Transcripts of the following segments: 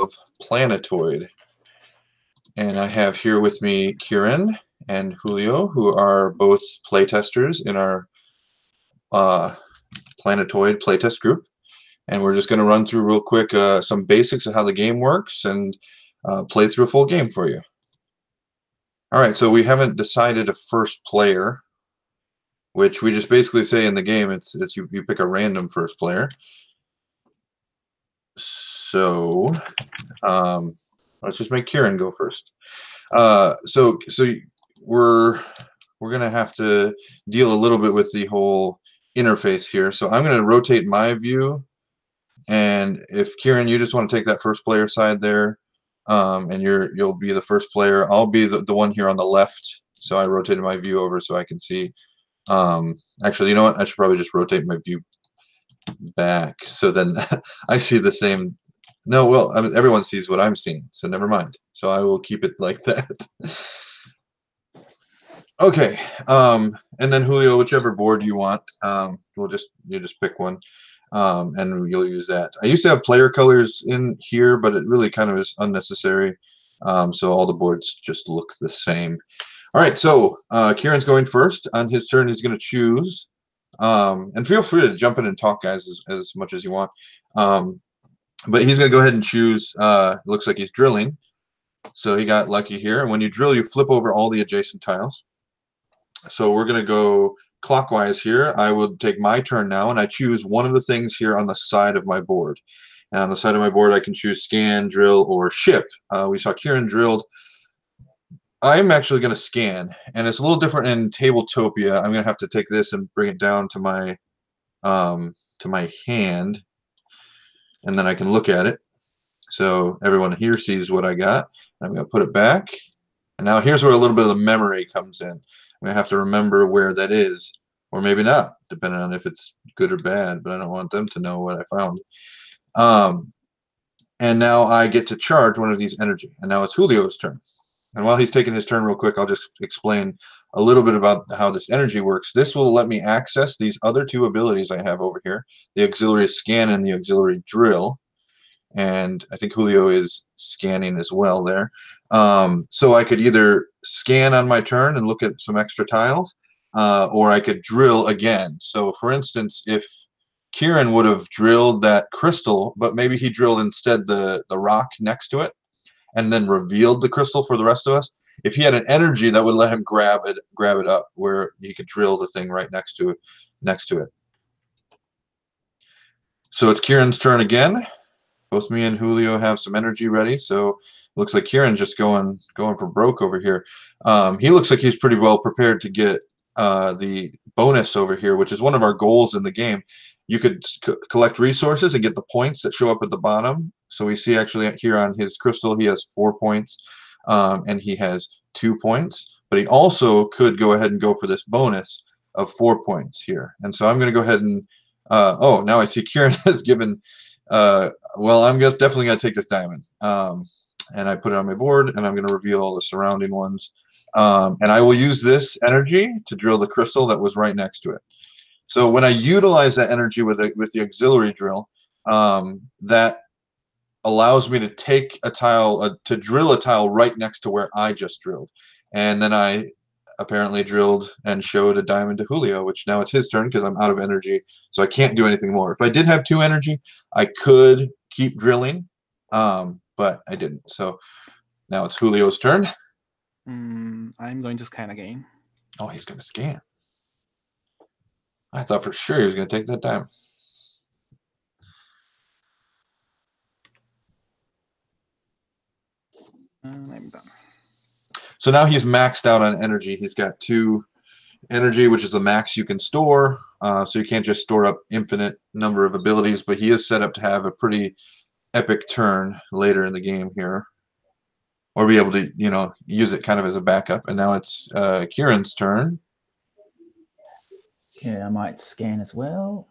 of Planetoid. And I have here with me Kieran and Julio, who are both playtesters in our Planetoid playtest group. And we're just going to run through real quick some basics of how the game works and play through a full game for you. All right, so we haven't decided a first player, which we just basically say in the game, it's you pick a random first player. So let's just make Kieran go first. So we're gonna have to deal a little bit with the whole interface here. So I'm gonna rotate my view, and if Kieran, you just want to take that first player side there, and you'll be the first player. I'll be the one here on the left. So I rotated my view over so I can see. Actually, you know what? I should probably just rotate my view back so then I see the same. No, well, I mean, everyone sees what I'm seeing, so never mind. So I will keep it like that. Okay, and then Julio, whichever board you want, you just pick one, and you'll use that. I used to have player colors in here, but it really kind of is unnecessary. So all the boards just look the same. All right, so Kieran's going first. On his turn, he's going to choose. And feel free to jump in and talk, guys, as much as you want. But he's going to go ahead and choose. Looks like he's drilling. So he got lucky here. And when you drill, you flip over all the adjacent tiles. So we're going to go clockwise here. I will take my turn now, and I choose one of the things here on the side of my board. And on the side of my board, I can choose scan, drill, or ship. We saw Kieran drilled. I'm actually going to scan, and it's a little different in Tabletopia. I'm going to have to take this and bring it down to my hand, and then I can look at it. So everyone here sees what I got. I'm going to put it back, and now here's where a little bit of the memory comes in. I'm going to have to remember where that is, or maybe not, depending on if it's good or bad, but I don't want them to know what I found. And now I get to charge one of these energy, and now it's Julio's turn. And while he's taking his turn real quick, I'll just explain a little bit about how this energy works. This will let me access these other two abilities I have over here, the auxiliary scan and the auxiliary drill. And I think Julio is scanning as well there. So I could either scan on my turn and look at some extra tiles, or I could drill again. So for instance, if Kieran would have drilled that crystal, but maybe he drilled instead the rock next to it, and then revealed the crystal for the rest of us. If he had an energy, that would let him grab it up where he could drill the thing right next to it. So it's Kieran's turn again. Both me and Julio have some energy ready, so it looks like Kieran's just going for broke over here. He looks like he's pretty well prepared to get the bonus over here, which is one of our goals in the game. You could collect resources and get the points that show up at the bottom. So we see actually here on his crystal, he has 4 points, and he has 2 points. But he also could go ahead and go for this bonus of 4 points here. And so I'm going to go ahead and, oh, now I see Kieran has given, well, I'm definitely going to take this diamond. And I put it on my board, and I'm going to reveal all the surrounding ones. And I will use this energy to drill the crystal that was right next to it. So when I utilize that energy with the auxiliary drill, that allows me to take a tile, to drill a tile right next to where I just drilled. And then I apparently drilled and showed a diamond to Julio, which now it's his turn because I'm out of energy, so I can't do anything more. If I did have 2 energy, I could keep drilling, but I didn't. So now it's Julio's turn. I'm going to scan again. Oh, he's going to scan. I thought for sure he was going to take that diamond. I'm done. So now he's maxed out on energy. He's got 2 energy, which is the max you can store. So you can't just store up infinite number of abilities, but he is set up to have a pretty epic turn later in the game here, or be able to, use it kind of as a backup. And now it's Kieran's turn. Yeah, I might scan as well.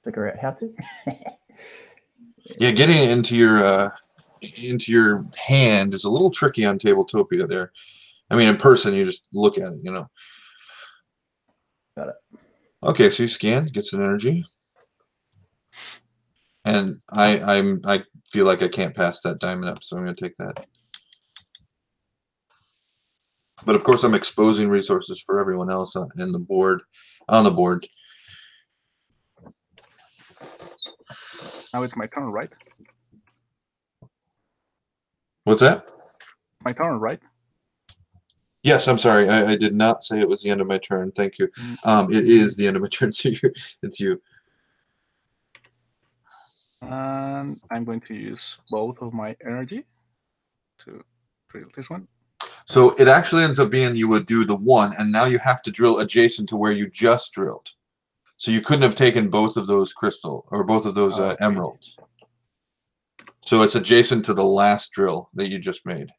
Figure out how to. Yeah, getting it into your hand is a little tricky on Tabletopia there. I mean, in person, you just look at it, Got it. Okay, so you scan, gets an energy. And I feel like I can't pass that diamond up, so I'm gonna take that. But of course I'm exposing resources for everyone else on the board. Now it's my turn, right? What's that? My turn, right? Yes, I'm sorry. I did not say it was the end of my turn. Thank you. It is the end of my turn, so it's you. And I'm going to use both of my energy to drill this one. So it actually ends up being you would do the one, and now you have to drill adjacent to where you just drilled. So you couldn't have taken both of those crystal or both of those Okay. emeralds. So it's adjacent to the last drill that you just made.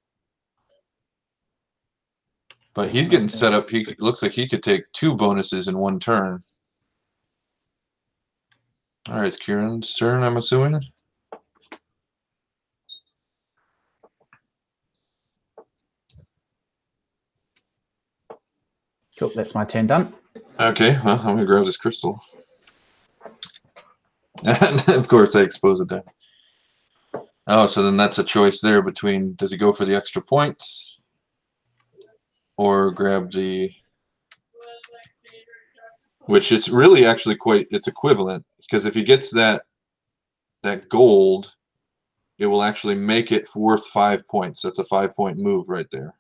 But he's getting set up. He looks like he could take 2 bonuses in 1 turn. All right, it's Kieran's turn, I'm assuming. Cool, that's my turn done. Okay, well, I'm going to grab this crystal. And of course, I expose it there. Oh, so then that's a choice there between does he go for the extra points or grab the... Which it's really actually it's equivalent, because if he gets that gold, it will actually make it worth 5 points. That's a 5-point move right there.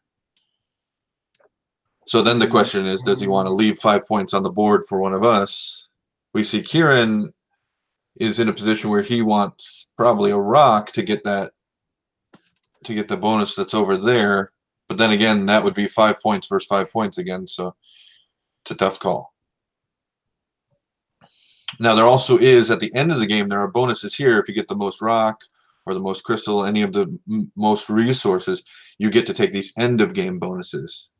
So then the question is, does he want to leave 5 points on the board for one of us? We see Kieran is in a position where he wants probably a rock to get the bonus that's over there. But then again, that would be 5 points versus 5 points again. So it's a tough call. Now there also is, at the end of the game, there are bonuses here. If you get the most rock or the most crystal, any of the most resources, you get to take these end of game bonuses.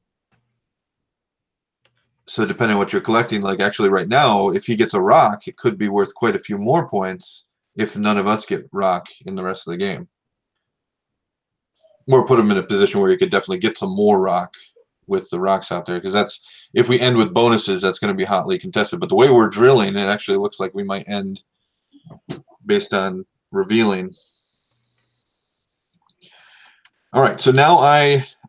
So depending on what you're collecting, like actually right now, if he gets a rock, it could be worth quite a few more points if none of us get rock in the rest of the game. Or put him in a position where he could definitely get some more rock with the rocks out there, because that's, if we end with bonuses, that's going to be hotly contested. But the way we're drilling, it actually looks like we might end based on revealing. All right, so now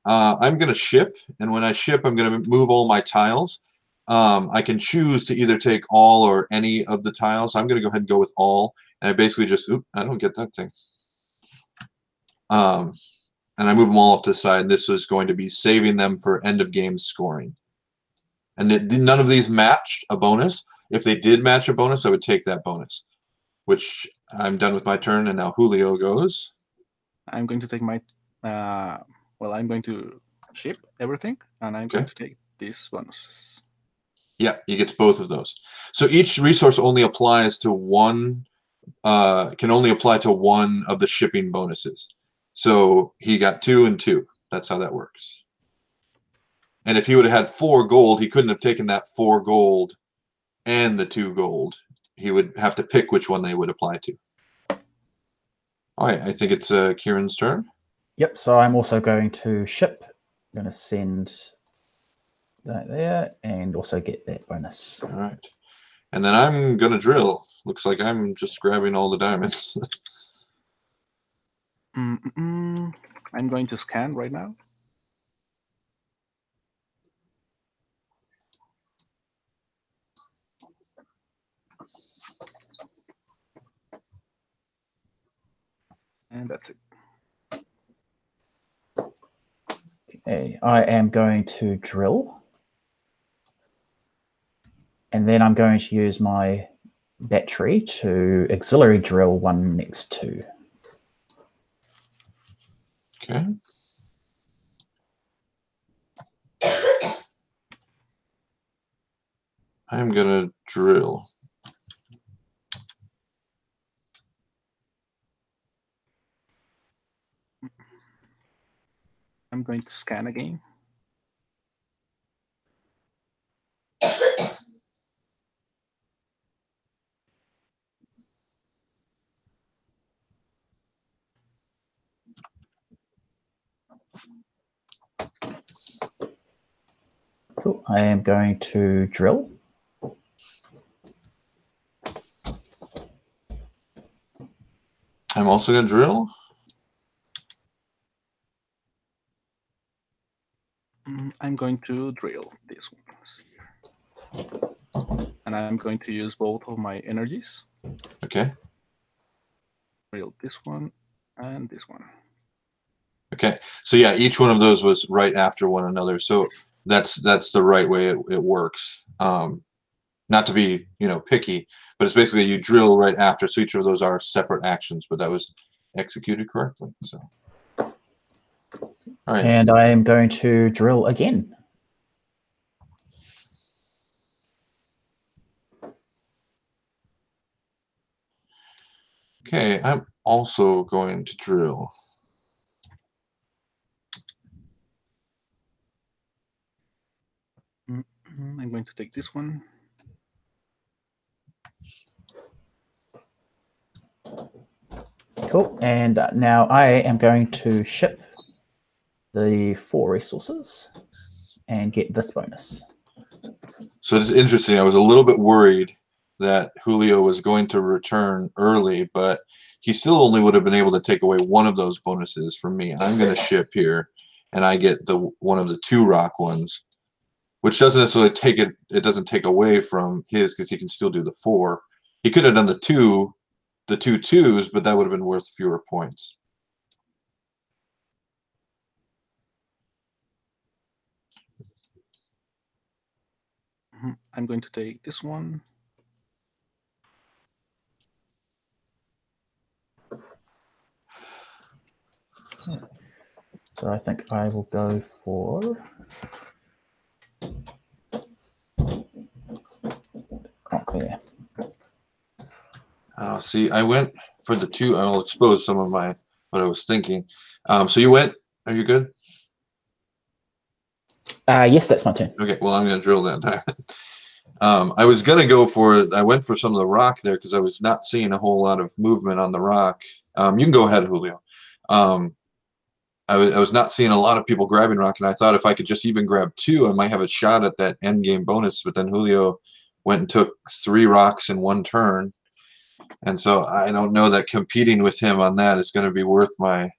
I'm going to ship, and when I ship, I'm going to move all my tiles. I can choose to either take all or any of the tiles. I'm going to go ahead and go with all, and I basically just, I don't get that thing. And I move them all off to the side. This is going to be saving them for end of game scoring. And none of these matched a bonus. If they did match a bonus, I would take that bonus, which I'm done with my turn, and now Julio goes. I'm going to take my, well, I'm going to ship everything, and I'm going to take these bonuses. Yeah, he gets both of those. So each resource only applies to one, can only apply to one of the shipping bonuses. So he got 2 and 2. That's how that works. And if he would have had 4 gold, he couldn't have taken that 4 gold and the 2 gold. He would have to pick which one they would apply to. All right, I think it's Kieran's turn. Yep, so I'm also going to ship. I'm going to send that there and also get that bonus. All right. And then I'm going to drill. Looks like I'm just grabbing all the diamonds. I'm going to scan right now. And that's it. Okay, I am going to drill. And then I'm going to use my battery to auxiliary drill one next to. Okay. I'm going to drill. I'm going to scan again. Cool. I am going to drill. I'm also going to drill. I'm going to drill this one here. And I'm going to use both of my energies. Okay. Drill this one and this one. Okay. So yeah, each one of those was right after one another. So that's the right way it works. Not to be, picky, but it's basically you drill right after. So each of those are separate actions, but that was executed correctly. So, all right. And I am going to drill again. Okay, I'm also going to drill. I'm going to take this one. Cool. And now I am going to ship the 4 resources and get this bonus. So it's interesting. I was a little bit worried that Julio was going to return early, but he still only would have been able to take away one of those bonuses from me. I'm going to ship here, and I get one of the 2 rock ones, which doesn't necessarily take it. It doesn't take away from his because he can still do the 4. He could have done the 2 twos, but that would have been worth fewer points. I'm going to take this one. So I think I will go for... there. See, I went for the 2. I'll expose some of what I was thinking. So you went. Are you good? Yes, that's my turn. Okay, well, I'm going to drill that time. I was going to go I went for some of the rock there because I was not seeing a whole lot of movement on the rock. You can go ahead, Julio. I was not seeing a lot of people grabbing rock, and I thought if I could just even grab 2, I might have a shot at that end game bonus, but then Julio went and took 3 rocks in one turn. And so I don't know that competing with him on that is going to be worth my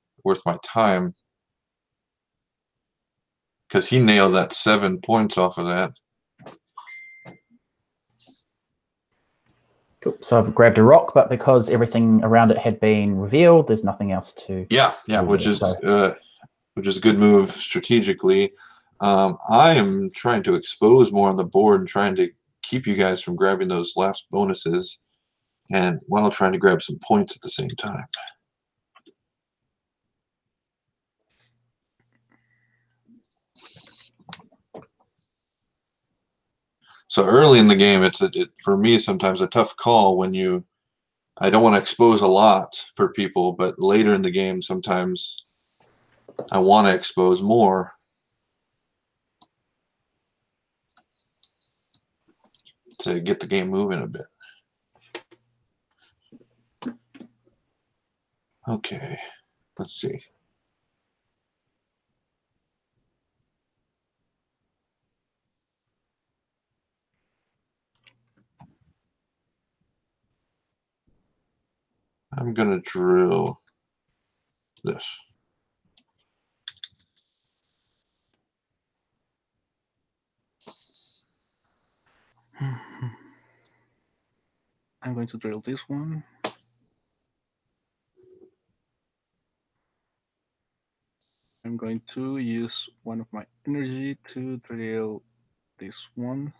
time. Because he nailed that 7 points off of that. Cool. So I've grabbed a rock, but because everything around it had been revealed, there's nothing else to... Yeah, which is a good move strategically. I am trying to expose more on the board and trying to keep you guys from grabbing those last bonuses, and while trying to grab some points at the same time. So early in the game, it's for me sometimes a tough call when I don't want to expose a lot for people, but later in the game sometimes I want to expose more. To get the game moving a bit. Okay, let's see. I'm going to drill this. I'm going to drill this one. I'm going to use one of my energy to drill this one.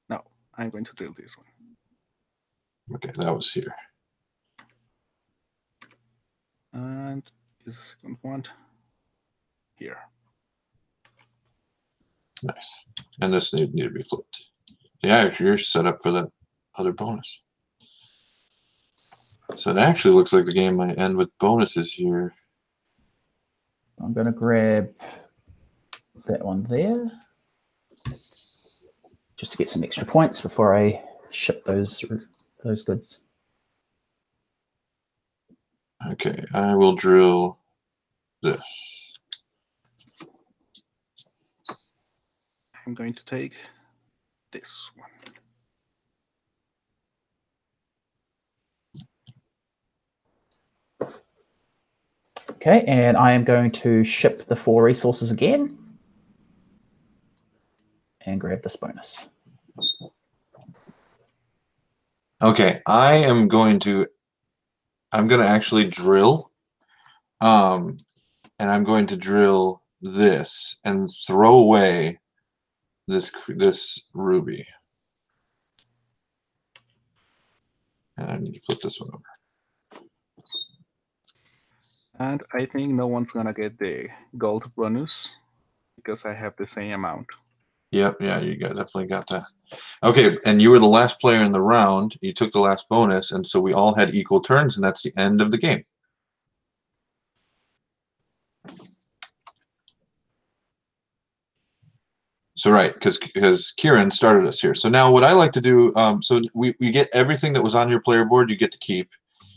No, I'm going to drill this one. Okay, that was here. And the second one here. Nice. And this need to be flipped. Yeah, you're set up for that other bonus. So it actually looks like the game might end with bonuses here. I'm going to grab that one there, just to get some extra points before I ship those goods. Okay, I will drill this. I'm going to take this one. Okay, and I am going to ship the 4 resources again and grab this bonus. Okay, I'm going to actually drill, and I'm going to drill this and throw away this ruby. And I need to flip this one over. And I think no one's gonna get the gold bonus because I have the same amount. Yep, yeah, you definitely got that. Okay, and you were the last player in the round. You took the last bonus, and so we all had equal turns, and that's the end of the game. So right, because Kieran started us here. So now what I like to do, so we get everything that was on your player board, you get to keep.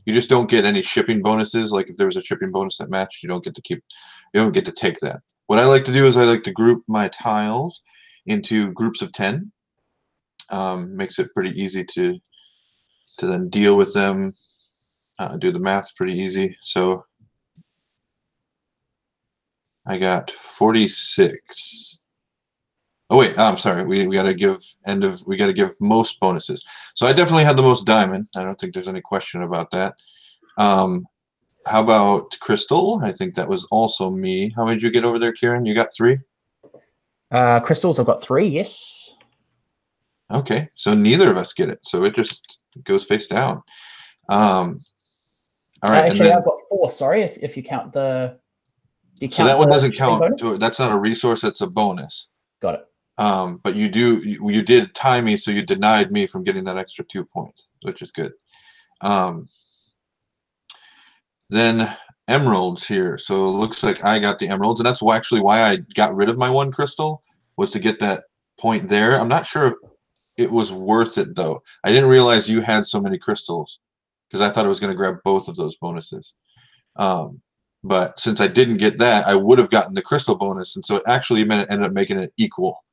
You just don't get any shipping bonuses. Like if there was a shipping bonus that matched, you don't get to keep. You don't get to take that. What I like to do is I like to group my tiles into groups of 10. Makes it pretty easy to then deal with them. Do the math pretty easy. So I got 46. Oh wait, I'm sorry. We gotta give most bonuses. So I definitely had the most diamond. I don't think there's any question about that. How about crystal? I think that was also me. How many did you get over there, Kieran? You got 3? Crystals, I've got 3, yes. Okay, so neither of us get it. So it just goes face down. All right. Actually, I've got 4. Sorry, if you count the. So that one doesn't count. That's not a resource. That's a bonus. Got it. But you did tie me, so you denied me from getting that extra 2 points, which is good. Then emeralds here. So it looks like I got the emeralds, and that's actually why I got rid of my 1 crystal, was to get that point there. I'm not sure if it was worth it, though. I didn't realize you had so many crystals because I thought I was going to grab both of those bonuses. But since I didn't get that, I would have gotten the crystal bonus, and so it actually ended up making it equal.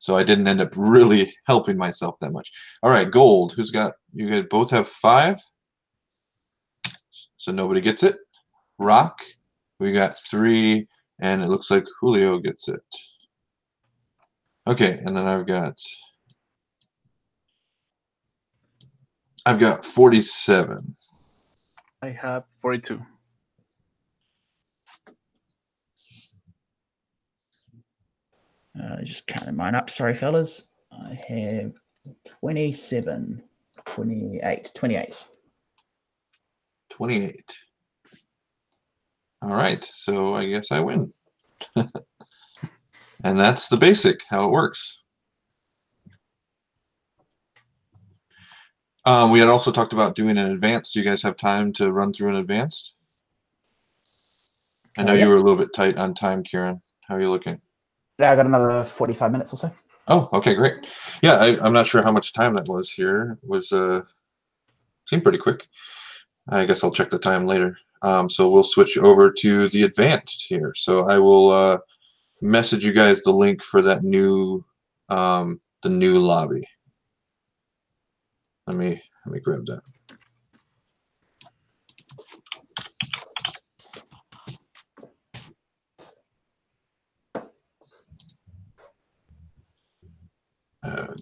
So I didn't end up really helping myself that much. All right, gold. Who's got? You guys both have 5. So nobody gets it. Rock, we got 3, and it looks like Julio gets it. Okay, and then I've got 47. I have 42. Just counting mine up. Sorry, fellas. I have 27, 28, 28. 28. All right, so I guess I win. And that's the basic, how it works. We had also talked about doing an advanced. Do you guys have time to run through an advanced? I know you were a little bit tight on time, Kieran. How are you looking? Yeah, I got another 45 minutes or so. Oh, okay, great. Yeah, I'm not sure how much time that was here. It was seemed pretty quick. I guess I'll check the time later. So we'll switch over to the advanced here. So I will message you guys the link for that new the new lobby. Let me grab that.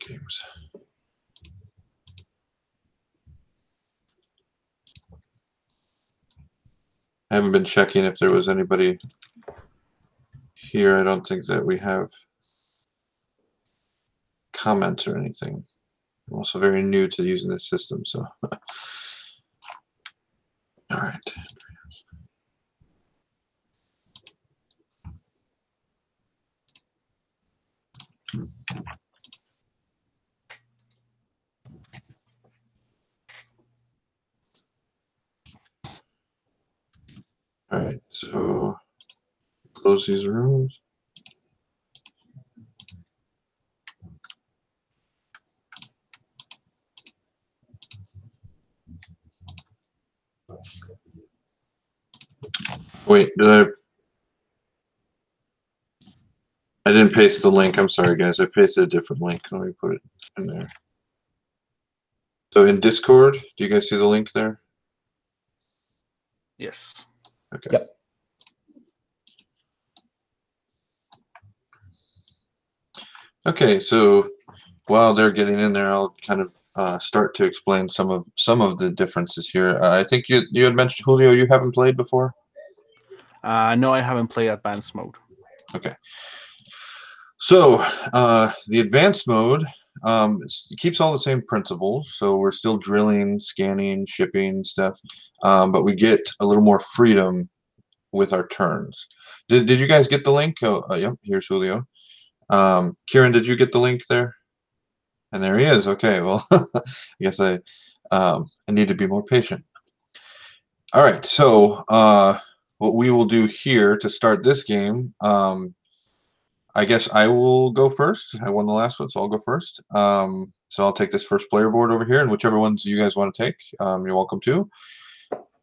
Games. I haven't been checking if there was anybody here. I don't think that we have comments or anything. I'm also very new to using this system, so. All right. All right, so close these rooms. Wait, I didn't paste the link. I'm sorry, guys. I pasted a different link. Let me put it in there. So in Discord, do you guys see the link there? Yes. Okay. Yep. Okay, so while they're getting in there, I'll kind of start to explain some of the differences here. I think you had mentioned, Julio, you haven't played before. No, I haven't played advanced mode. Okay. So the advanced mode it keeps all the same principles. So we're still drilling, scanning, shipping stuff, but we get a little more freedom with our turns. Did you guys get the link? Oh, yep. Here's Julio. Kieran, did you get the link there? And there he is. Okay. Well, I guess I need to be more patient. All right. So what we will do here to start this game. I guess I will go first. I won the last one, so I'll go first. So I'll take this first player board over here, and whichever ones you guys want to take, you're welcome to.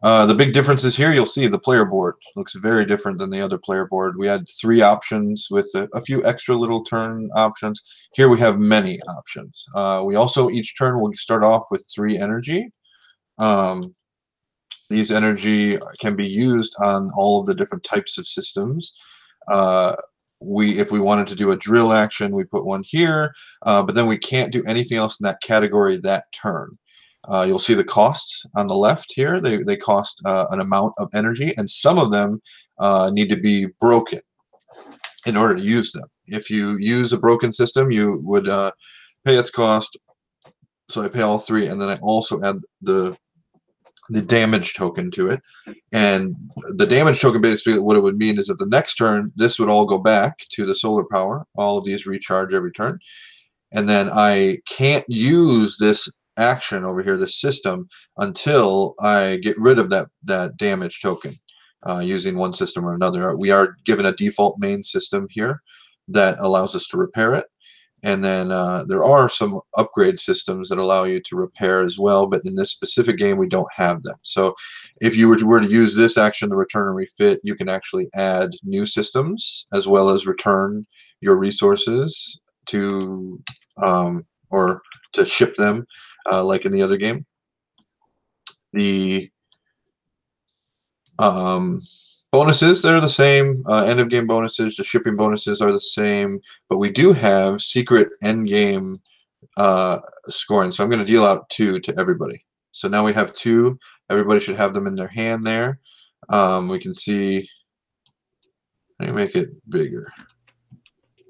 The big difference is here, you'll see the player board looks very different than the other player board. We had 3 options with a few extra little turn options. Here we have many options. We also, each turn, will start off with 3 energy. These energy can be used on all of the different types of systems. If we wanted to do a drill action, we put one here, but then we can't do anything else in that category that turn. You'll see the costs on the left here. They cost an amount of energy, and some of them need to be broken in order to use them. If you use a broken system, you would pay its cost. So I pay all 3, and then I also add the damage token to it. And the damage token, basically what it would mean is that the next turn, this would all go back to the solar power. All of these recharge every turn. And then I can't use this action over here, this system, until I get rid of that damage token using one system or another. We are given a default main system here that allows us to repair it. And then there are some upgrade systems that allow you to repair as well, but in this specific game, we don't have them. So if you were to use this action, the return and refit, you can actually add new systems as well as return your resources to or to ship them like in the other game. The bonuses, they're the same. End of game bonuses, the shipping bonuses are the same, but we do have secret end game scoring. So I'm going to deal out 2 to everybody. So now we have 2. Everybody should have them in their hand there. We can see. Let me make it bigger.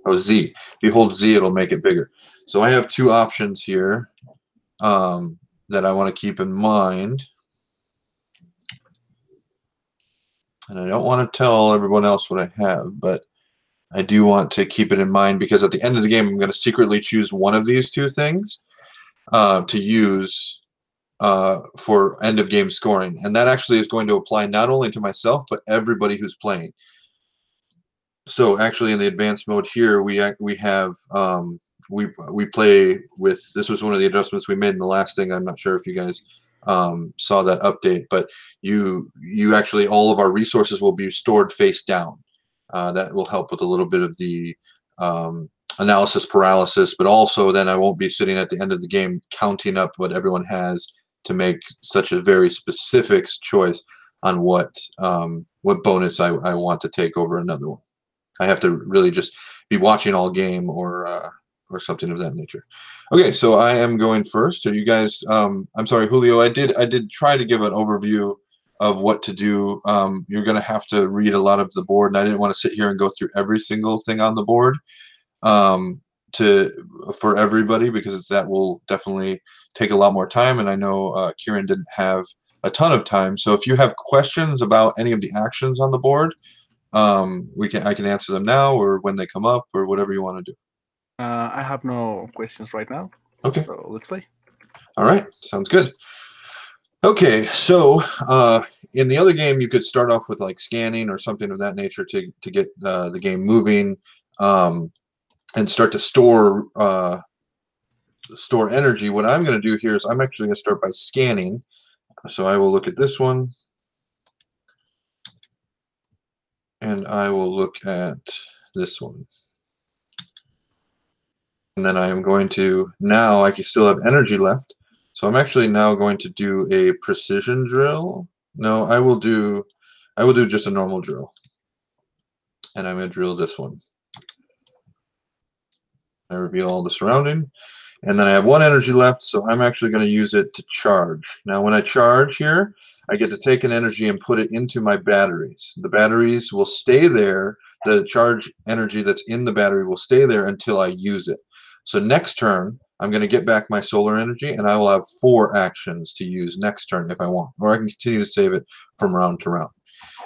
Oh, Z. If you hold Z, it'll make it bigger. So I have 2 options here that I want to keep in mind. And I don't want to tell everyone else what I have, but I do want to keep it in mind because at the end of the game, I'm going to secretly choose one of these 2 things to use for end of game scoring. And that actually is going to apply not only to myself, but everybody who's playing. So actually in the advanced mode here, we have we play with, this was one of the adjustments we made in the last thing. I'm not sure if you guys saw that update, but you actually, all of our resources will be stored face down. That will help with a little bit of the analysis paralysis, but also then I won't be sitting at the end of the game counting up what everyone has to make such a very specific choice on what bonus I want to take over another one. I have to really just be watching all game or something of that nature. Okay, so I am going first. So you guys, I'm sorry, Julio, I did try to give an overview of what to do. You're going to have to read a lot of the board, and I didn't want to sit here and go through every single thing on the board for everybody, because that will definitely take a lot more time, and I know Kieran didn't have a ton of time. So if you have questions about any of the actions on the board, I can answer them now or when they come up or whatever you want to do. I have no questions right now. Okay. So let's play. All right. Sounds good. Okay. So in the other game, you could start off with like scanning or something of that nature to get the game moving and start to store energy. What I'm going to do here is I'm actually going to start by scanning. So I will look at this one. And I will look at this one. And then I am going to, now I can still have energy left. So I'm actually now going to do a precision drill. No, I will do just a normal drill. And I'm going to drill this one. I reveal all the surrounding. And then I have 1 energy left, so I'm actually going to use it to charge. Now, when I charge here, I get to take an energy and put it into my batteries. The batteries will stay there. The charge energy that's in the battery will stay there until I use it. So next turn, I'm going to get back my solar energy, and I will have 4 actions to use next turn if I want. Or I can continue to save it from round to round.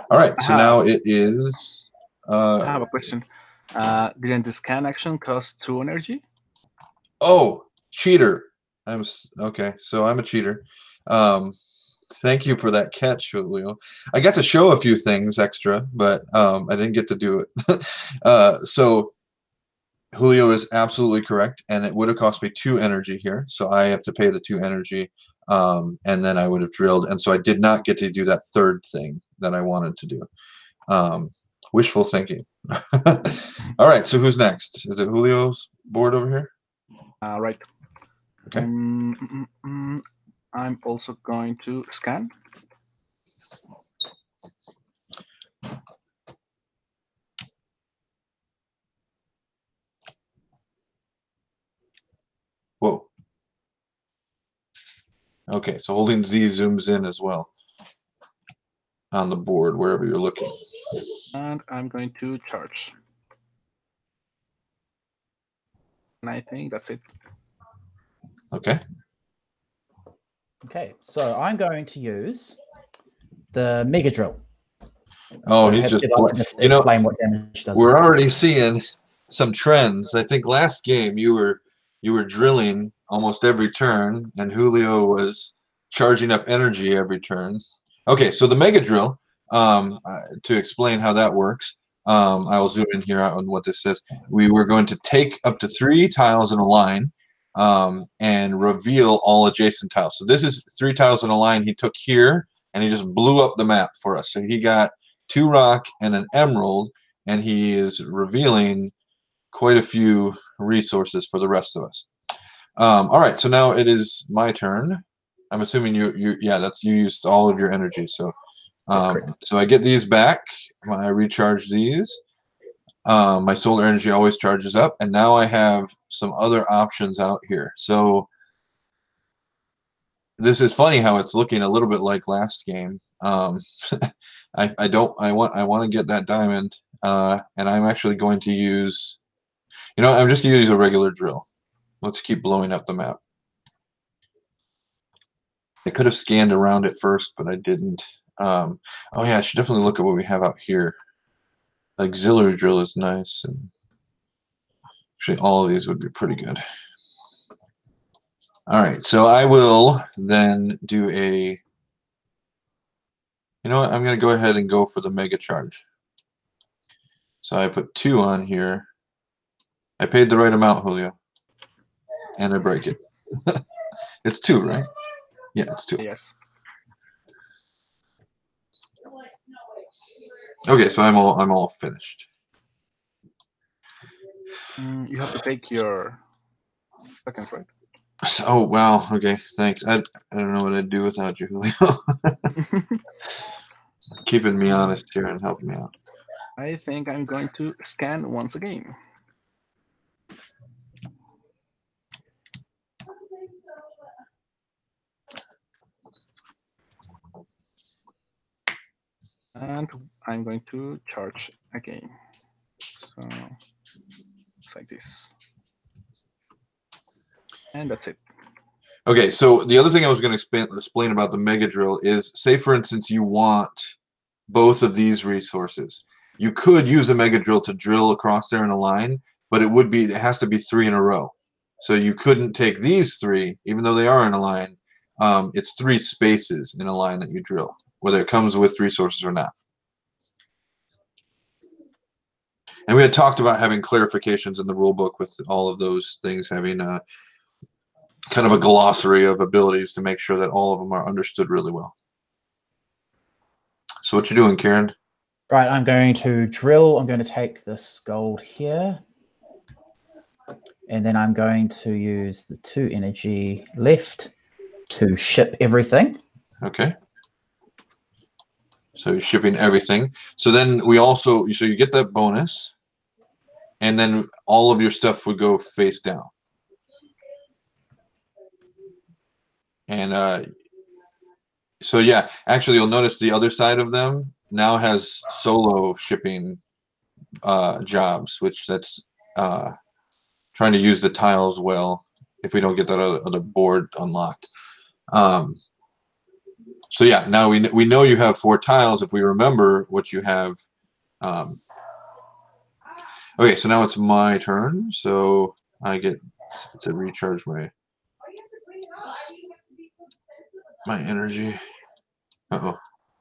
All right, so now it is... I have a question. Didn't the scan action cost 2 energy? Oh, cheater. Okay, so I'm a cheater. Thank you for that catch, Julio. I got to show a few things extra, but I didn't get to do it. So Julio is absolutely correct, and it would have cost me 2 energy here, so I have to pay the 2 energy, and then I would have drilled, and so I did not get to do that third thing that I wanted to do. Wishful thinking. All right, so who's next? Is it Julio's board over here? Right. Okay. I'm also going to scan. Whoa. Okay, so holding Z zooms in as well on the board, wherever you're looking. And I'm going to charge. And I think that's it. Okay. Okay, so I'm going to use the Mega Drill. Oh, so he's just, you know, explain what damage does. We're already seeing some trends. I think last game you were drilling almost every turn, and Julio was charging up energy every turn. Okay, so the Mega Drill, to explain how that works, I will zoom in here on what this says. We were going to take up to 3 tiles in a line and reveal all adjacent tiles. So this is 3 tiles in a line he took here, and he just blew up the map for us. So he got 2 rock and an emerald, and he is revealing quite a few resources for the rest of us. All right, so now it is my turn. I'm assuming you used all of your energy. So so I get these back. I recharge these. My solar energy always charges up, and now I have some other options out here. So this is funny how it's looking a little bit like last game. I want to get that diamond, and I'm actually going to use, I'm just going to use a regular drill. Let's keep blowing up the map. I could have scanned around it first, but I didn't. Oh yeah, I should definitely look at what we have out here. Auxiliary drill is nice, and actually all of these would be pretty good. All right, so I will then do a, you know what, I'm going to go ahead and go for the mega charge. So I put 2 on here. I paid the right amount, Julio. And I break it. It's 2, right? Yeah, it's 2. Yes. Okay, so I'm all finished. You have to take your seconds, right? Oh wow, okay, thanks. I don't know what I'd do without you, Julio. Keeping me honest here and helping me out. I think I'm going to scan once again. And I'm going to charge again. So it's like this. And that's it. Okay, so the other thing I was going to explain about the mega drill is, say for instance you want both of these resources. You could use a mega drill to drill across there in a line, but it has to be 3 in a row. So you couldn't take these 3, even though they are in a line. It's 3 spaces in a line that you drill, whether it comes with resources or not. And we had talked about having clarifications in the rule book with all of those things, having kind of a glossary of abilities to make sure that all of them are understood really well. So what you doing, Kieran? Right, I'm going to drill. I'm going to take this gold here. And then I'm going to use the 2 energy left to ship everything. Okay. So you're shipping everything. So then we also, so you get that bonus. and then all of your stuff would go face down. And so yeah, actually you'll notice the other side of them now has solo shipping jobs, which that's trying to use the tiles well if we don't get that other board unlocked. So yeah, now we know you have 4 tiles if we remember what you have. Okay, so now it's my turn, so I get to recharge my energy. Uh-oh.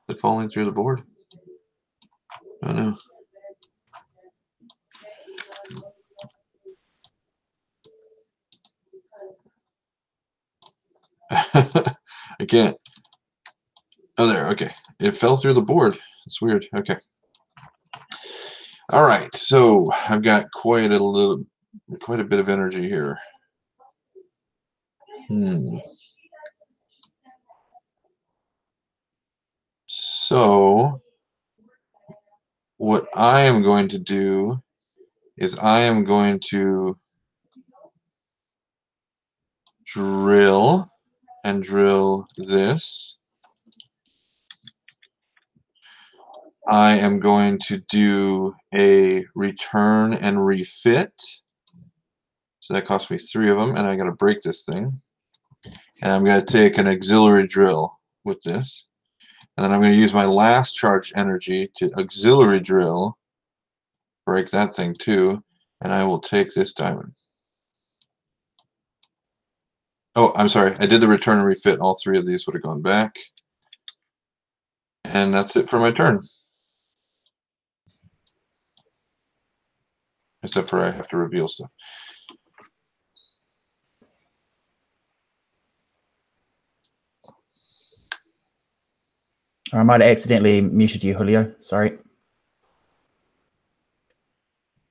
Is it falling through the board? Oh no. I can't. Oh, there. Okay. It fell through the board. It's weird. Okay. All right. So I've got quite a bit of energy here. So what I am going to do is I am going to drill and drill this. I am going to do a return and refit. So that cost me 3 of them, and I got to break this thing. And I'm going to take an auxiliary drill with this. And then I'm going to use my last charged energy to auxiliary drill, break that thing too, and I will take this diamond. Oh, I'm sorry. I did the return and refit. All 3 of these would have gone back. And that's it for my turn. Except for I have to reveal stuff. I might have accidentally muted you, Julio. Sorry.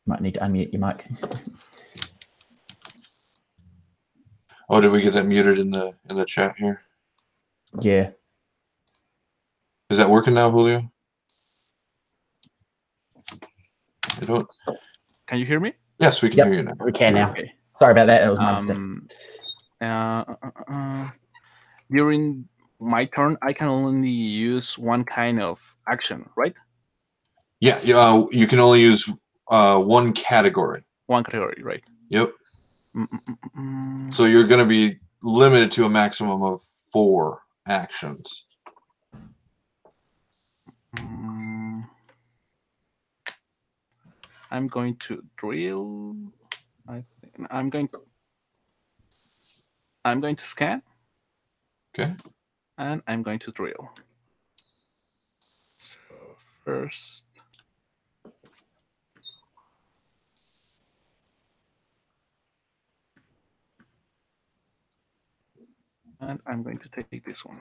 Might need to unmute your mic. Oh, did we get that muted in the chat here? Yeah. Is that working now, Julio? I don't. Can you hear me? Yes, we can hear you now. We can now. Okay. Sorry about that. That was my mistake. During my turn, I can only use one kind of action, right? Yeah, you can only use one category. One category, right? Yep. So you're going to be limited to a maximum of 4 actions. I'm going to drill. I think I'm going to scan. Okay. And I'm going to drill. So first, and I'm going to take this one.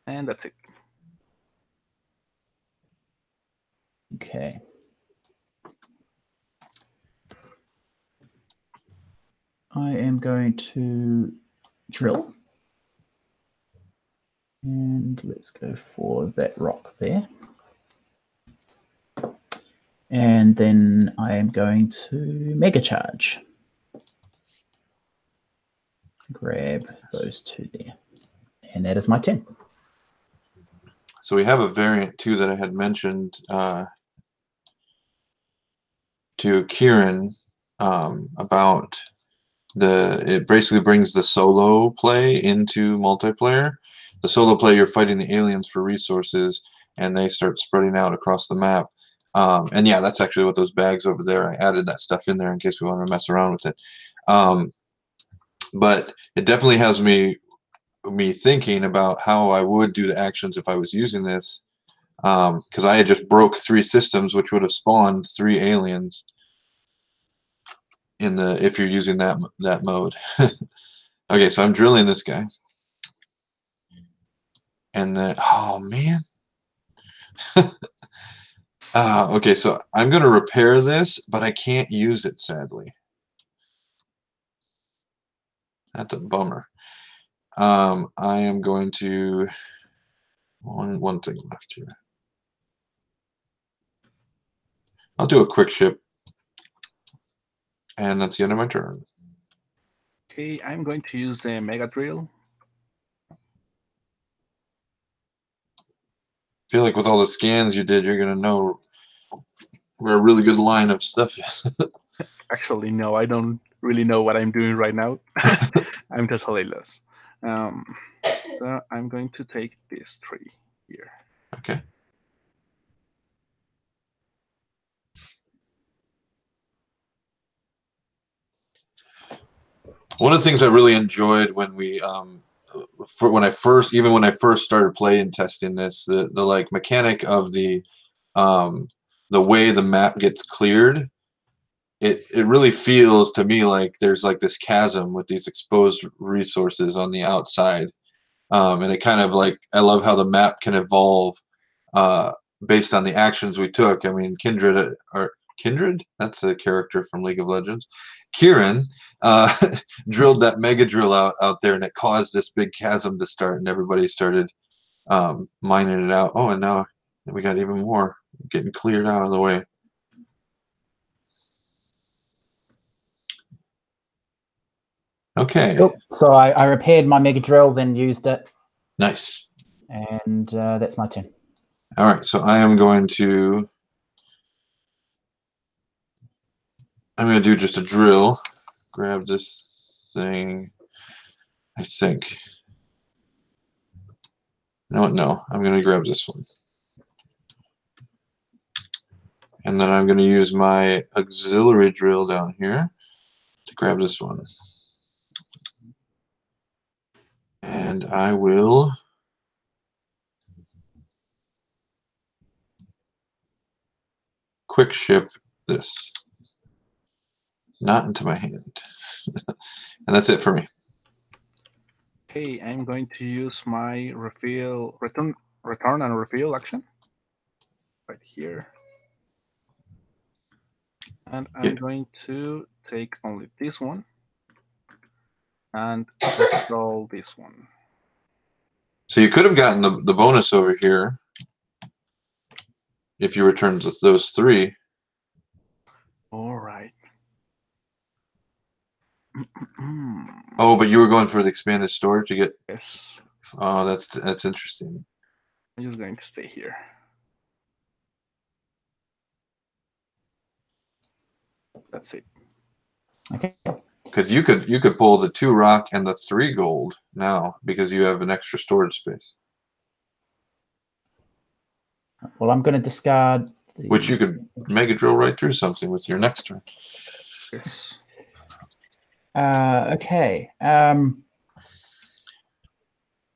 And that's it. Okay. I am going to drill. And let's go for that rock there. And then I am going to mega charge. Grab those 2 there. And that is my 10. So we have a variant too that I had mentioned to Kieran about it basically brings the solo play into multiplayer. The solo play, you're fighting the aliens for resources, and they start spreading out across the map. And yeah, that's actually what those bags over there. I added that stuff in there in case we want to mess around with it. But it definitely has me thinking about how I would do the actions if I was using this, because I had just broke 3 systems, which would have spawned 3 aliens in the if you're using that mode. Okay, so I'm drilling this guy, and then oh man. Okay, so I'm gonna repair this, but I can't use it, sadly. That's a bummer. I am going to one thing left here. I'll do a quick ship. And that's the end of my turn. Okay, I'm going to use the Mega Drill. I feel like with all the scans you did, you're going to know where a really good line of stuff is. Actually, no, I don't really know what I'm doing right now. I'm totally lost. So I'm going to take this 3 here. Okay. One of the things I really enjoyed when we when I first started playing testing this, the like mechanic of the way the map gets cleared, it really feels to me like there's like this chasm with these exposed resources on the outside, and it kind of like, I love how the map can evolve based on the actions we took. I mean, Kindred, that's a character from League of Legends. Kieran drilled that mega drill out there, and it caused this big chasm to start, and everybody started mining it out. Oh, and now we got even more getting cleared out of the way. Okay. Cool. So I repaired my mega drill, then used it. Nice. And that's my turn. All right, so I'm going to do just a drill. Grab this thing, I think. No, I'm going to grab this one. And then I'm going to use my auxiliary drill down here to grab this one. And I will quick ship this. Not into my hand. And that's it for me. Okay, I'm going to use my return and refill action right here. And I'm going to take only this one and install this one. So you could have gotten the bonus over here if you returned those 3. All right. Oh, but you were going for the expanded storage to get. Yes. Oh, that's interesting. I'm just going to stay here. That's it. Okay. Because you could pull the 2 rock and the 3 gold now because you have an extra storage space. Well, I'm going to discard. Which you could mega drill right through something with your next turn. Yes. Okay.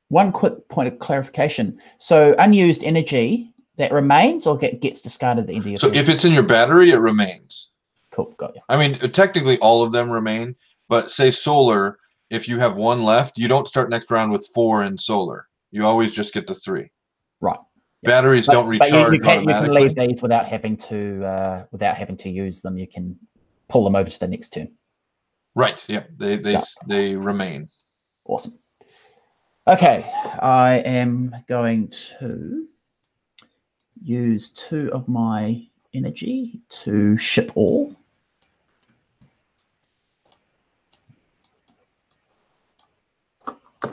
One quick point of clarification. So unused energy that remains or gets discarded at the end of your turn? So if it's in your battery, it remains. Cool, got you. I mean, technically all of them remain, but say solar, if you have 1 left, you don't start next round with 4 in solar. You always just get the 3. Right. Batteries don't recharge automatically. You can leave these without having to use them. You can pull them over to the next turn. Right. Yeah. They remain. Awesome. Okay, I am going to use 2 of my energy to ship all.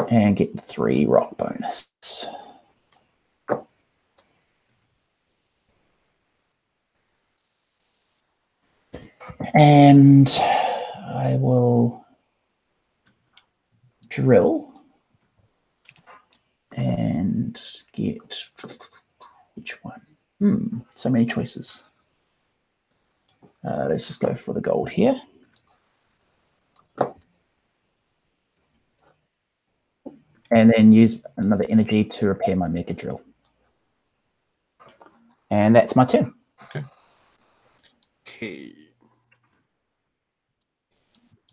And get the 3 rock bonus. And I will drill and get which one? So many choices. Let's just go for the gold here. And then use another energy to repair my mega drill. And that's my turn. Okay.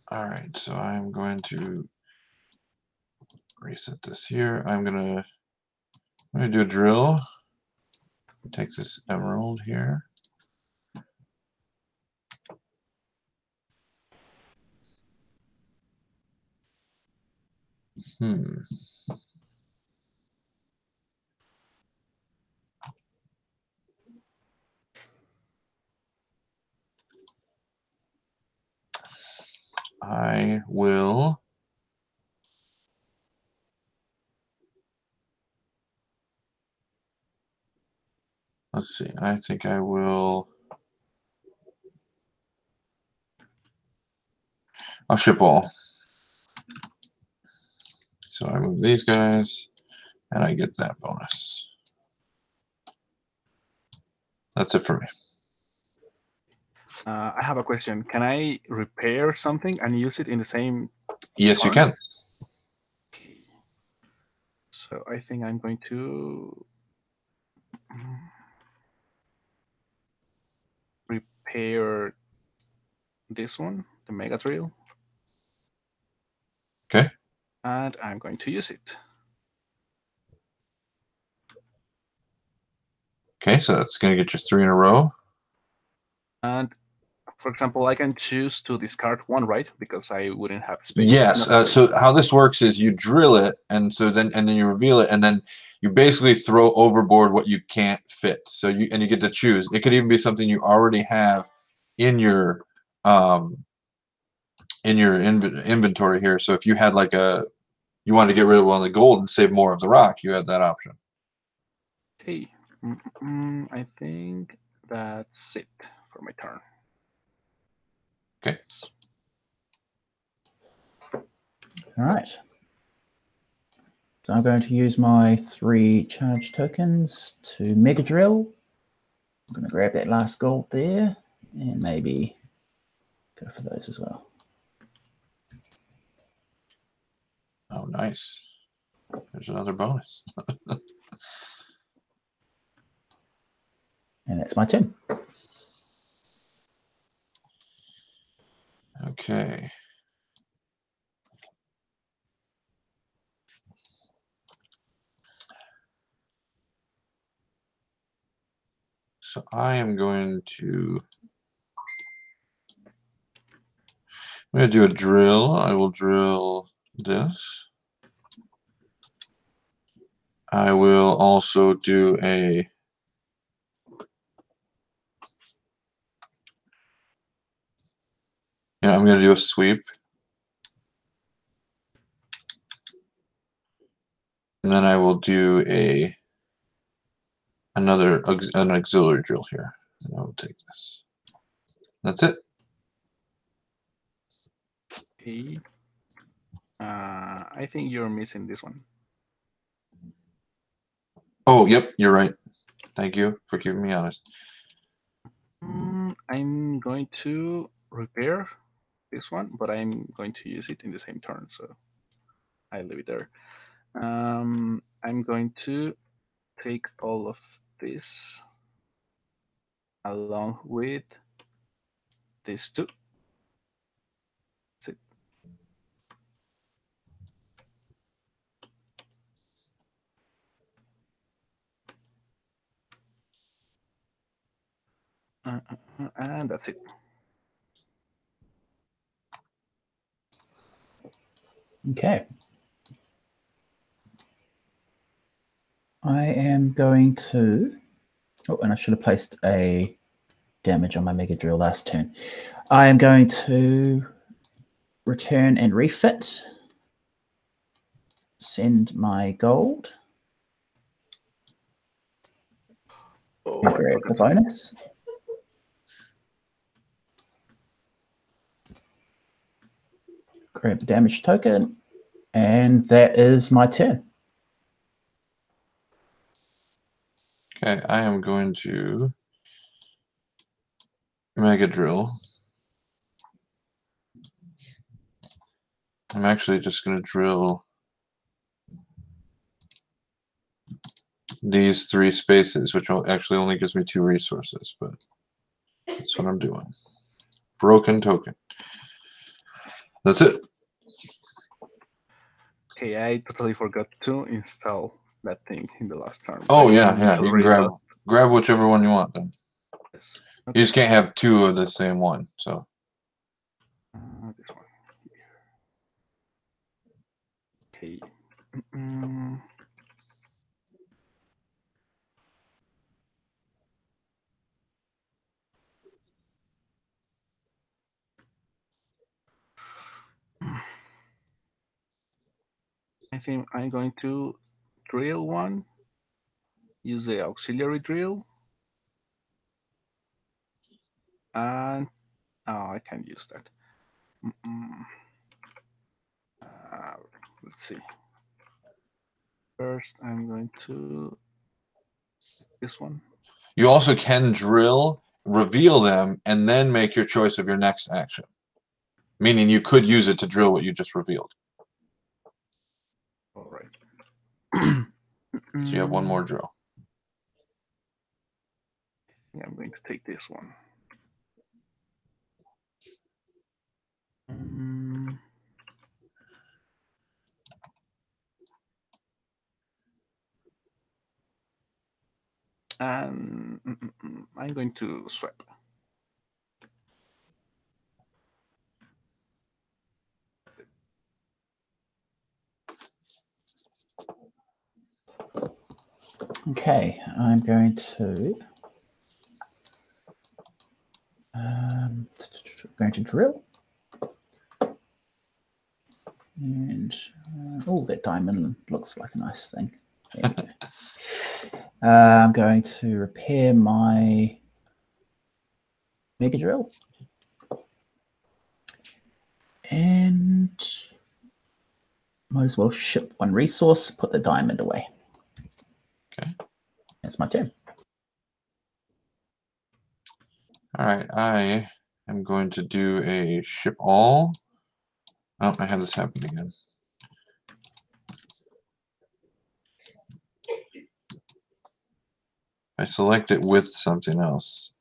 All right, so I'm going to reset this here. I'm gonna do a drill. Take this emerald here. I will. Let's see. I think I will. I'll ship all. So I move these guys, and I get that bonus. That's it for me. I have a question. Can I repair something and use it in the same? Yes, you turn? can. Okay. So I think I'm going to repair this one, the Mega Drill. Okay. And I'm going to use it. Okay, so that's going to get you 3 in a row. And for example, I can choose to discard one, right? Because I wouldn't have space. Yes. So how this works is you drill it, and then you reveal it, and then you basically throw overboard what you can't fit. So you get to choose. It could even be something you already have in your inventory here. So if you had like you wanted to get rid of one of the gold and save more of the rock, you had that option. Okay. I think that's it for my turn. Okay. All right. So I'm going to use my 3 charge tokens to Mega Drill. I'm going to grab that last gold there and maybe go for those as well. Oh, nice. There's another bonus. And that's my turn. Okay. So I am going to do a drill. I will drill this. I will also do a I'm going to do a sweep. And then I will do an auxiliary drill here. And I will take this. That's it. Okay. I think you're missing this one. Oh, yep, you're right. Thank you for keeping me honest. I'm going to repair this one, but I'm going to use it in the same turn, so I leave it there. I'm going to take all of this along with these two. That's it. And that's it. Okay. I am going to... Oh, and I should have placed a damage on my Mega Drill last turn. I am going to return and refit. Send my gold. Oh, And grab the bonus. Grab the damage token. And that is my turn. Okay, I am going to Mega Drill. I'm actually just going to drill these 3 spaces, which actually only gives me 2 resources, but that's what I'm doing. Broken token. That's it. Okay, I totally forgot to install that thing in the last turn. Oh, I yeah. think it's You can already grab whichever one you want then. Yes. You just can't have 2 of the same one, so. This one. Okay. Mm-mm. I think I'm going to drill one. Use the auxiliary drill. And I can't use that. Let's see. First, I'm going to this one. You also can drill, reveal them, and then make your choice of your next action. Meaning you could use it to drill what you just revealed. All right. So you have one more drill. Yeah, I'm going to take this one. And I'm going to swap. Okay, I'm going to drill. And oh, that diamond looks like a nice thing. There we go. I'm going to repair my mega drill. And might as well ship one resource, put the diamond away. Okay. That's my turn. All right, I am going to do a ship all. Oh, I had this happen again. I select it with something else.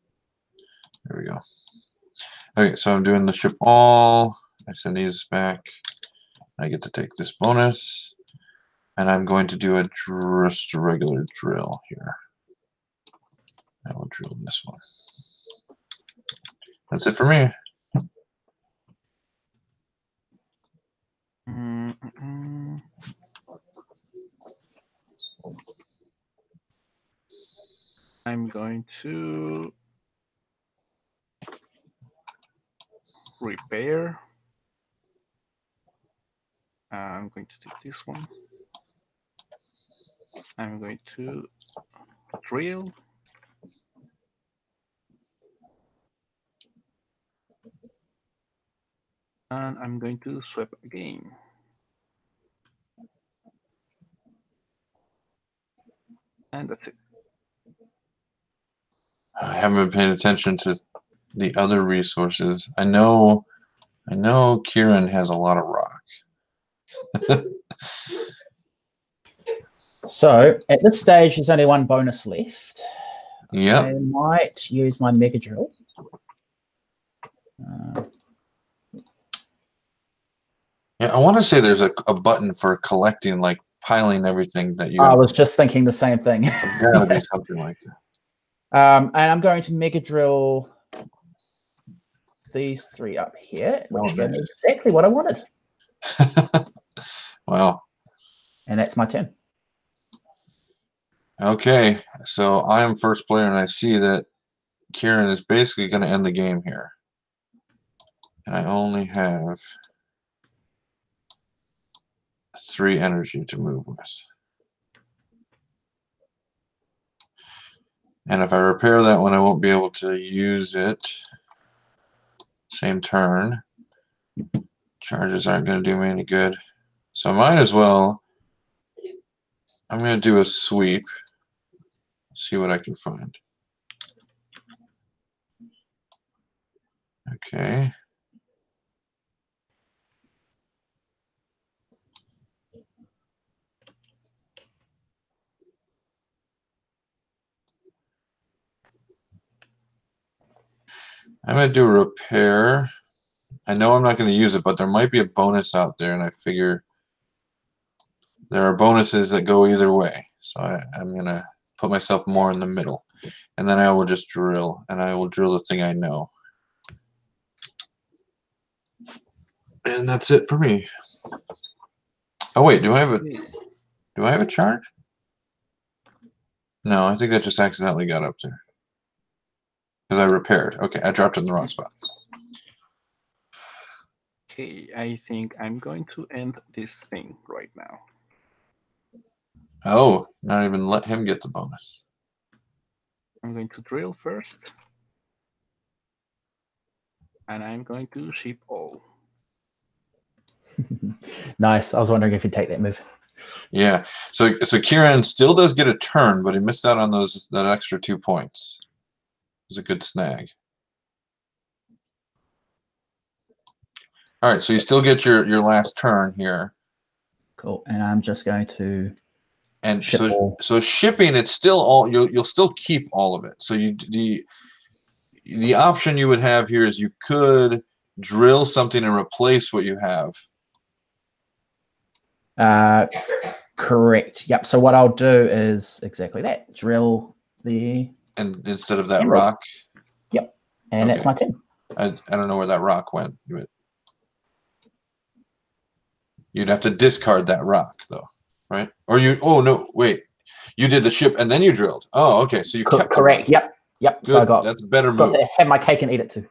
There we go. Okay, so I'm doing the ship all. I send these back. I get to take this bonus. And I'm going to do just a regular drill here. I will drill this one. That's it for me. I'm going to repair. I'm going to take this one. I'm going to drill. And I'm going to swap again. And that's it. I haven't been paying attention to the other resources. I know Kieran has a lot of rock. So at this stage, there's only one bonus left. Yeah. I might use my mega drill. Yeah, I want to say there's a button for collecting, like piling everything that you. I was just thinking the same thing. There's gotta be something like that. And I'm going to mega drill these three up here, which give me exactly what I wanted. Wow. And that's my turn. Okay, so I am first player, and I see that Kieran is basically going to end the game here. And I only have 3 energy to move with. And if I repair that one, I won't be able to use it. Same turn. Charges aren't going to do me any good. So I might as well. I'm going to do a sweep. See what I can find. Okay. I'm going to do a repair. I know I'm not going to use it, but there might be a bonus out there, and I figure there are bonuses that go either way. So I'm going to put myself more in the middle. And then I will just drill, and I will drill the thing I know. And that's it for me. Oh wait, do I have a charge? No, I think that just accidentally got up there. Because I repaired. Okay, I dropped it in the wrong spot. Okay, I think I'm going to end this thing right now. Oh, not even let him get the bonus. I'm going to drill first. And I'm going to ship all. Nice. I was wondering if you'd take that move. Yeah. So Kieran still does get a turn, but he missed out on that extra 2 points. It was a good snag. All right, so you still get your last turn here. Cool. And I'm just going to And ship all. so shipping, it's still all you'll still keep all of it. So the option you would have here is you could drill something and replace what you have. Correct. Yep. So what I'll do is exactly that. Drill the And instead of that emerald. rock. Yep. And that's my turn. I don't know where that rock went. You'd have to discard that rock though, right? Or oh no, wait. You did the ship and then you drilled. Oh, okay. So you kept correct. Yep. Yep. Good. So That's a better got move. to have my cake and eat it too.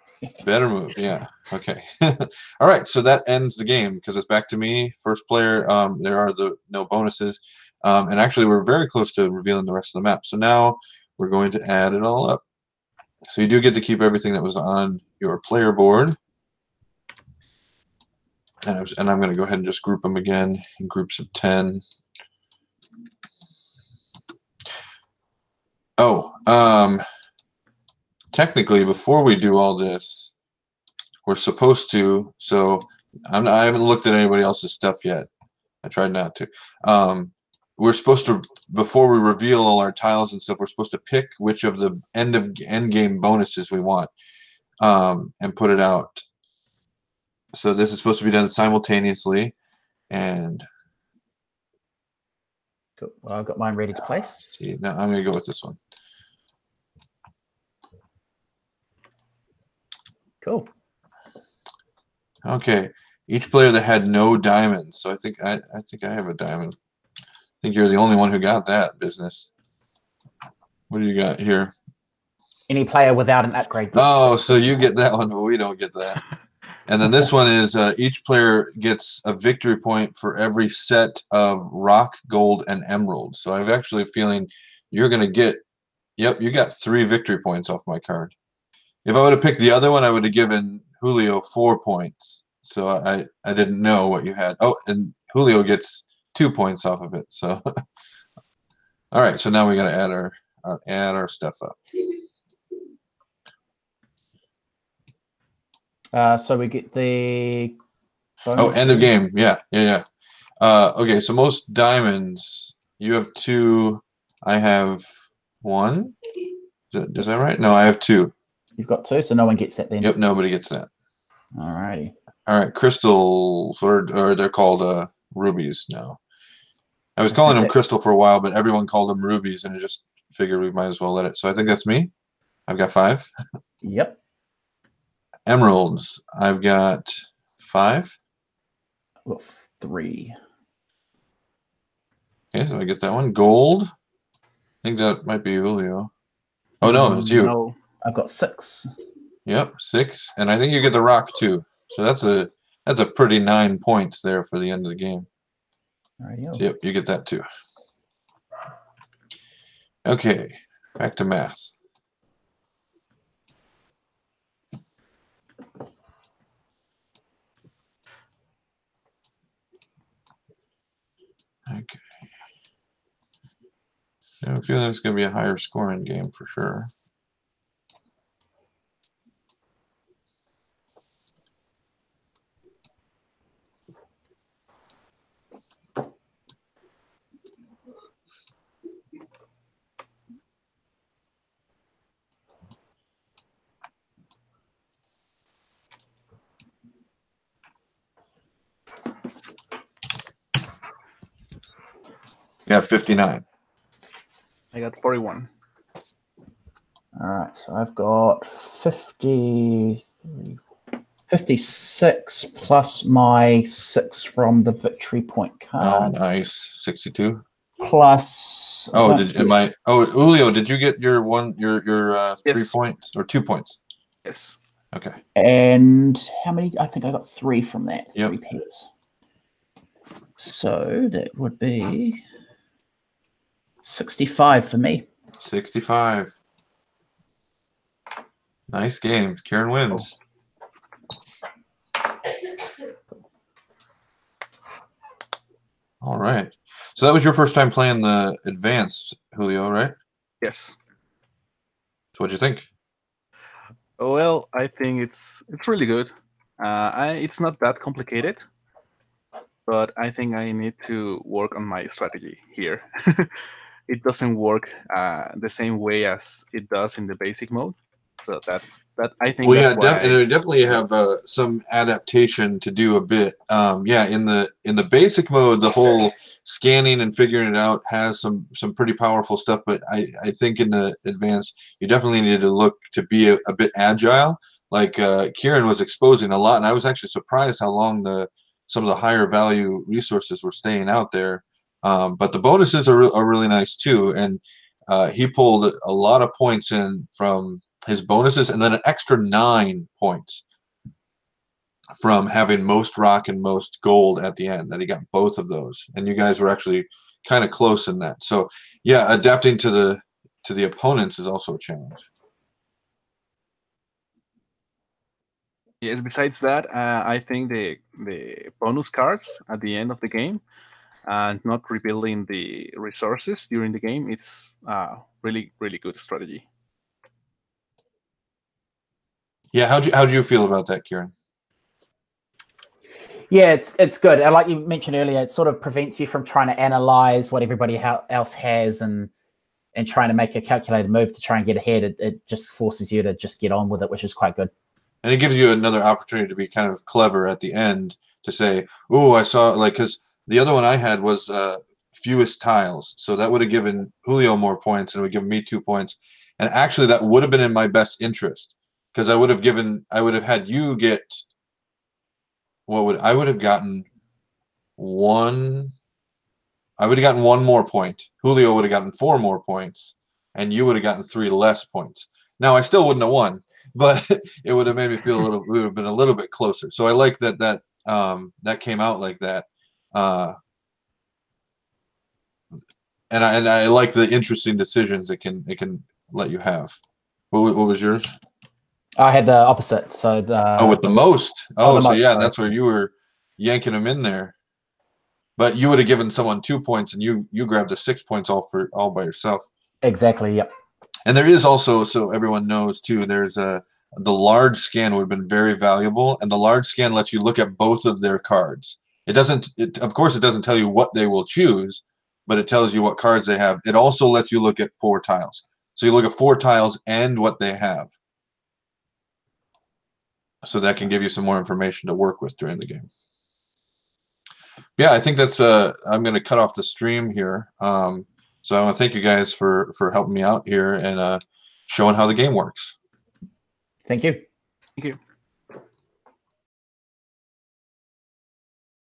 Better move, yeah. Okay. All right, so that ends the game because it's back to me. First player. There are no bonuses. And actually, we're very close to revealing the rest of the map. So now we're going to add it all up. So you do get to keep everything that was on your player board. And I'm going to go ahead and just group them again in groups of 10. Oh, technically, before we do all this, we're supposed to. So I haven't looked at anybody else's stuff yet. I tried not to. We're supposed to, before we reveal all our tiles and stuff, we're supposed to pick which of the end game bonuses we want, and put it out. So this is supposed to be done simultaneously, and Cool. Well, I've got mine ready to place. see, now I'm gonna go with this one. Cool. Okay. Each player that had no diamonds. So I think I have a diamond. I think you're the only one who got that business. What do you got here? Any player without an upgrade. Oh, so you get that one, but we don't get that. And then this one is each player gets a victory point for every set of rock, gold, and emerald. So I'm actually feeling you're going to get, yep, you got 3 victory points off my card. If I would have picked the other one, I would have given Julio 4 points. So I didn't know what you had. Oh, and Julio gets 2 points off of it. So, all right. So now we got to add our stuff up. So we get the Oh, end of game. Yeah. Okay, so most diamonds, you have 2. I have 1. Is that right? No, I have 2. You've got 2, so no one gets that then. Yep, nobody gets that. All righty. All right, crystals, or they're called rubies now. I was calling them crystal for a while, but everyone called them rubies, and I just figured we might as well let it. So I think that's me. I've got 5. Yep. Emeralds, I've got 5. Well, 3. Okay, so I get that one. Gold, I think that might be Julio. Oh no, it's you. No, I've got 6. Yep, 6, and I think you get the rock too. So that's a pretty 9 points there for the end of the game. Rightio. So, yep, you get that too. Okay, back to math. Okay. I feel like it's going to be a higher scoring game for sure. Yeah, 59. I got 41. All right, so I've got 56 plus my 6 from the victory point card. Oh, nice. 62. Plus. Oh, Julio, did you get your 3 points or 2 points? Yes. Okay. And how many? I think I got 3 from that. Yep. 3 pairs. So that would be 65 for me. 65. Nice game. Kieran wins. All right. So that was your first time playing the advanced, Julio, right? Yes. So what'd you think? Well, I think it's really good. It's not that complicated, but I think I need to work on my strategy here. It doesn't work the same way as it does in the basic mode. So that I think Well, yeah, that's why. and we definitely have some adaptation to do a bit. Yeah, in the basic mode, the whole scanning and figuring it out has some pretty powerful stuff. But I think in the advanced, you definitely need to look to be a bit agile. Like Kieran was exposing a lot, and I was actually surprised how long some of the higher value resources were staying out there. But the bonuses are really nice too, and he pulled a lot of points in from his bonuses, and then an extra 9 points from having most rock and most gold at the end. That he got both of those, and you guys were actually kind of close in that. So yeah, adapting to the opponents is also a challenge. Yes. Besides that, I think the bonus cards at the end of the game and not rebuilding the resources during the game, it's really good strategy. Yeah, how'd you feel about that, Kieran? Yeah, it's good. And like you mentioned earlier, it sort of prevents you from trying to analyze what everybody else has and trying to make a calculated move to try and get ahead. It just forces you to just get on with it, which is quite good. And it gives you another opportunity to be kind of clever at the end to say, "Oh, I saw," like, because the other one I had was fewest tiles, so that would have given Julio more points and it would give me 2 points. And actually, that would have been in my best interest because I would have had you get I would have gotten one. I would have gotten 1 more point. Julio would have gotten 4 more points, and you would have gotten 3 less points. Now I still wouldn't have won, but it would have made me feel a little. We would have been a little bit closer. So I like that came out like that, and I like the interesting decisions it can let you have. What was yours? I had the opposite. So With the most. Oh, the so most, yeah, sorry. that's where you were yanking them in there. But you would have given someone 2 points, and you grabbed the 6 points all by yourself. Exactly. Yep. And there is also, so everyone knows too, there's the large scan would have been very valuable, and the large scan lets you look at both of their cards. It doesn't, of course, it doesn't tell you what they will choose, but it tells you what cards they have. It also lets you look at 4 tiles. So you look at 4 tiles and what they have. So that can give you some more information to work with during the game. Yeah, I think that's I'm going to cut off the stream here. So I want to thank you guys for helping me out here and showing how the game works. Thank you. Thank you.